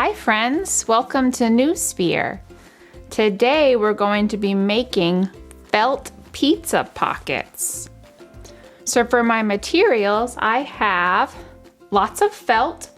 Hi friends, welcome to New Sphere. Today we're going to be making felt pizza pockets. So for my materials, I have lots of felt.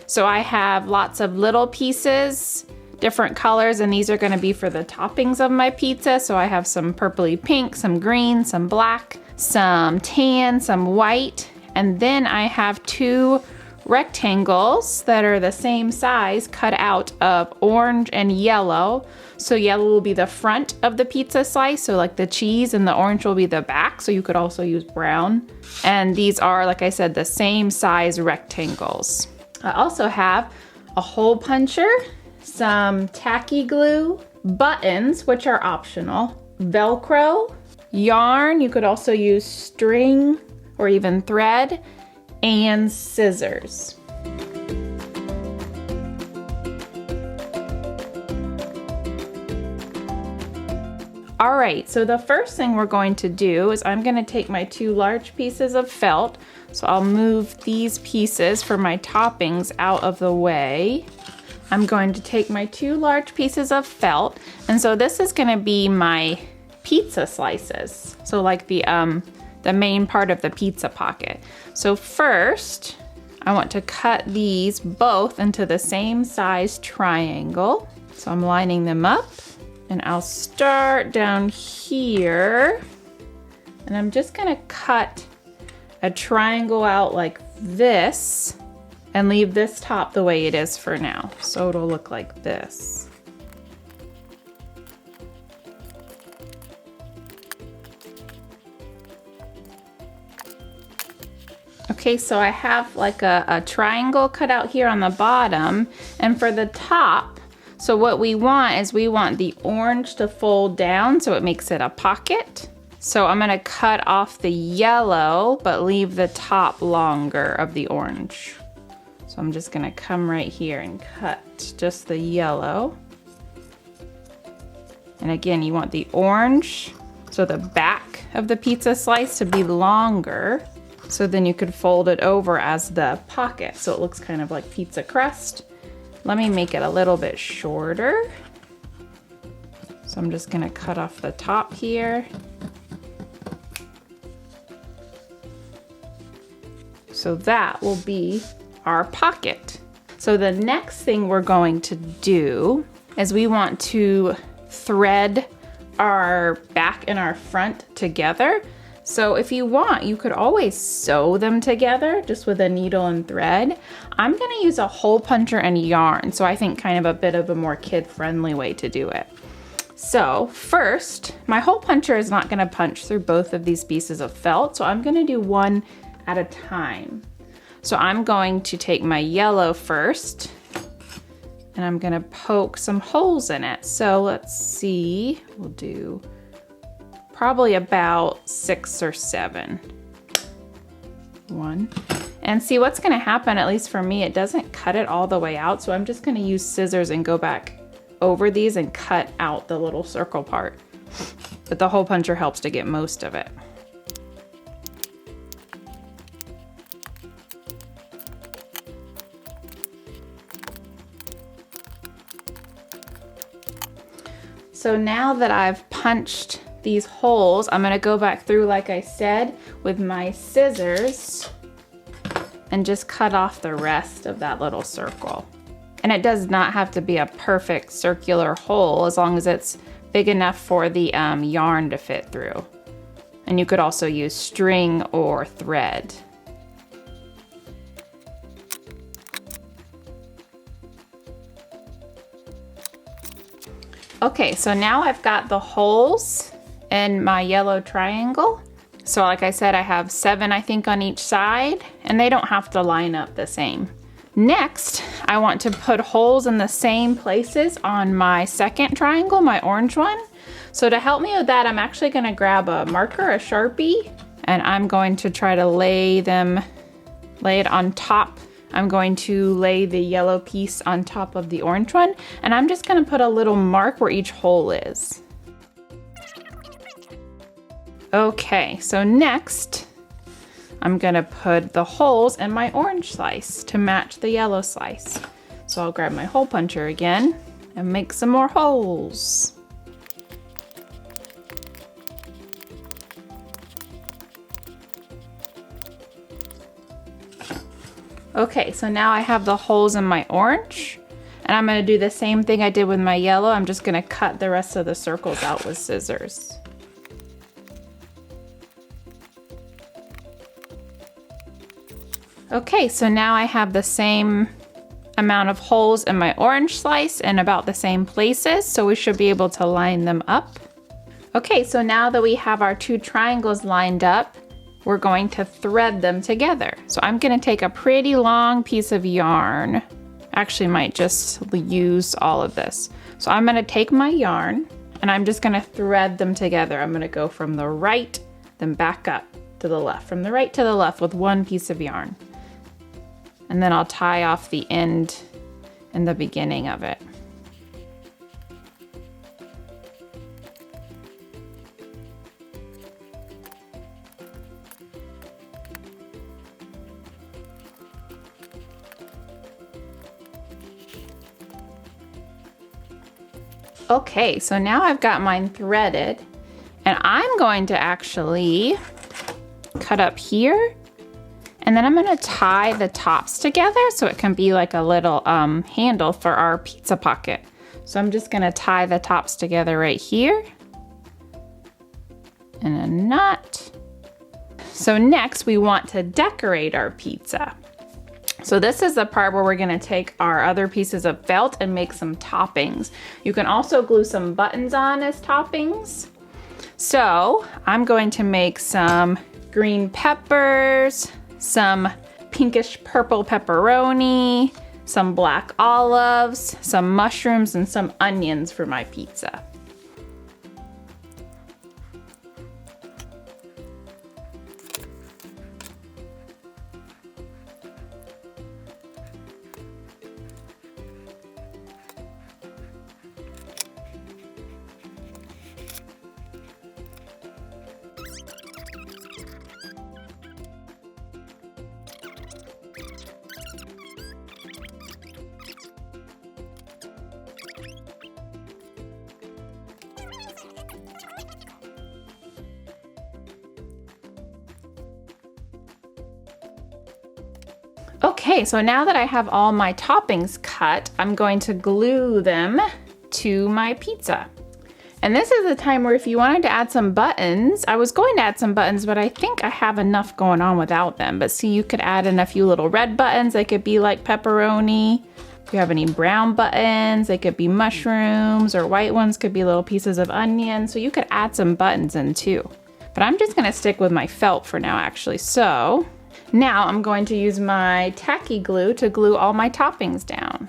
So I have lots of little pieces, different colors, and these are going to be for the toppings of my pizza. So I have some purpley pink, some green, some black, some tan, some white, and then I have two rectangles that are the same size cut out of orange and yellow. So yellow will be the front of the pizza slice, so like the cheese, and the orange will be the back, so you could also use brown. And these are, like I said, the same size rectangles. I also have a hole puncher, some tacky glue, buttons, which are optional, Velcro, yarn, you could also use string or even thread, and scissors. All right, so the first thing we're going to do is I'm going to take my two large pieces of felt. So I'll move these pieces for my toppings out of the way. I'm going to take my two large pieces of felt, and so this is going to be my pizza slices. So like the main part of the pizza pocket. So first, I want to cut these both into the same size triangle. So I'm lining them up, and I'll start down here, and I'm just gonna cut a triangle out like this and leave this top the way it is for now. So it'll look like this. Okay, so I have like a triangle cut out here on the bottom, and for the top, so what we want is we want the orange to fold down so it makes it a pocket. So I'm gonna cut off the yellow, but leave the top longer of the orange. So I'm just gonna come right here and cut just the yellow. And again, you want the orange, so the back of the pizza slice to be longer. So then you could fold it over as the pocket, so it looks kind of like pizza crust. Let me make it a little bit shorter. So I'm just gonna cut off the top here. So that will be our pocket. So the next thing we're going to do is we want to thread our back and our front together. So if you want, you could always sew them together just with a needle and thread. I'm gonna use a hole puncher and yarn, so I think kind of a bit of a more kid-friendly way to do it. So first, my hole puncher is not gonna punch through both of these pieces of felt, so I'm gonna do one at a time. So I'm going to take my yellow first, and I'm gonna poke some holes in it. So let's see, we'll do probably about 6 or 7. 1. And see what's gonna happen, at least for me, it doesn't cut it all the way out. So I'm just gonna use scissors and go back over these and cut out the little circle part. But the hole puncher helps to get most of it. So now that I've punched these holes, I'm gonna go back through, like I said, with my scissors and just cut off the rest of that little circle. And it does not have to be a perfect circular hole as long as it's big enough for the yarn to fit through. And you could also use string or thread. Okay, so now I've got the holes in my yellow triangle. So like I said, I have 7, I think, on each side, and they don't have to line up the same. Next, I want to put holes in the same places on my second triangle, my orange one. So to help me with that, I'm actually gonna grab a marker, a Sharpie, and I'm going to try to lay it on top. I'm going to lay the yellow piece on top of the orange one, and I'm just gonna put a little mark where each hole is. Okay, so next, I'm gonna put the holes in my orange slice to match the yellow slice. So So I'll grab my hole puncher again and make some more holes. Okay, so now I have the holes in my orange, and I'm gonna do the same thing I did with my yellow. I'm just gonna cut the rest of the circles out with scissors. Okay, so now I have the same amount of holes in my orange slice in about the same places, so we should be able to line them up. Okay, so now that we have our two triangles lined up, we're going to thread them together. So I'm gonna take a pretty long piece of yarn. Actually might just use all of this. So I'm gonna take my yarn and I'm just gonna thread them together. I'm gonna go from the right, then back up to the left, from the right to the left with one piece of yarn. And then I'll tie off the end and the beginning of it. Okay, so now I've got mine threaded, and I'm going to actually cut up here, and then I'm gonna tie the tops together so it can be like a little handle for our pizza pocket. So I'm just gonna tie the tops together right here, and a knot. So next we want to decorate our pizza. So this is the part where we're gonna take our other pieces of felt and make some toppings. You can also glue some buttons on as toppings. So I'm going to make some green peppers, some pinkish purple pepperoni, some black olives, some mushrooms, and some onions for my pizza. Okay, so now that I have all my toppings cut, I'm going to glue them to my pizza. And this is the time where if you wanted to add some buttons, I was going to add some buttons, but I think I have enough going on without them. But see, you could add in a few little red buttons. They could be like pepperoni. If you have any brown buttons, they could be mushrooms, or white ones could be little pieces of onion. So you could add some buttons in too. But I'm just gonna stick with my felt for now, actually. So now I'm going to use my tacky glue to glue all my toppings down.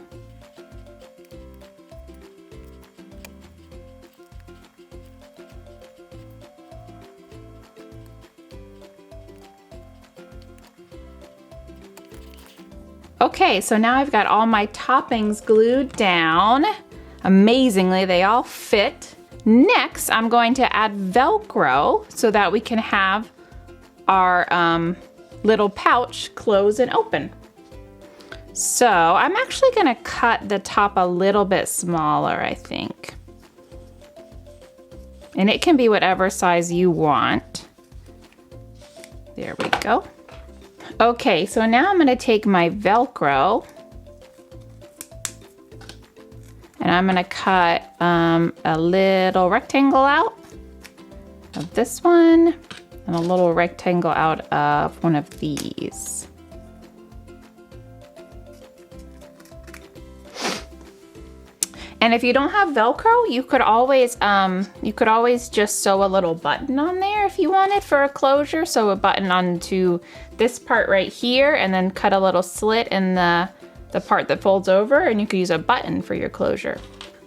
Okay, so now I've got all my toppings glued down. Amazingly, they all fit. Next, I'm going to add Velcro so that we can have our little pouch close and open. So I'm actually gonna cut the top a little bit smaller, I think. And it can be whatever size you want. There we go. Okay, so now I'm gonna take my Velcro and I'm gonna cut a little rectangle out of this one and a little rectangle out of one of these. And if you don't have Velcro, you could always just sew a little button on there if you wanted for a closure. Sew a button onto this part right here and then cut a little slit in the part that folds over, and you could use a button for your closure.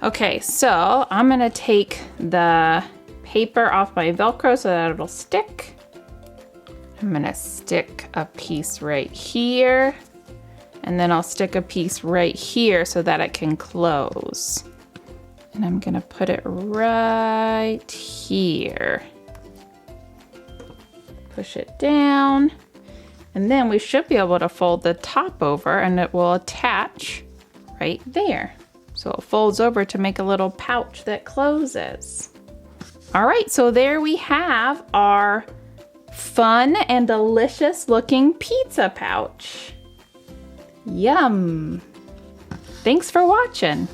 Okay, so I'm gonna take the paper off my Velcro so that it'll stick. I'm gonna stick a piece right here, and then I'll stick a piece right here so that it can close. And I'm gonna put it right here. Push it down, and then we should be able to fold the top over and it will attach right there. So it folds over to make a little pouch that closes. All right, so there we have our fun and delicious looking pizza pouch. Yum! Thanks for watching.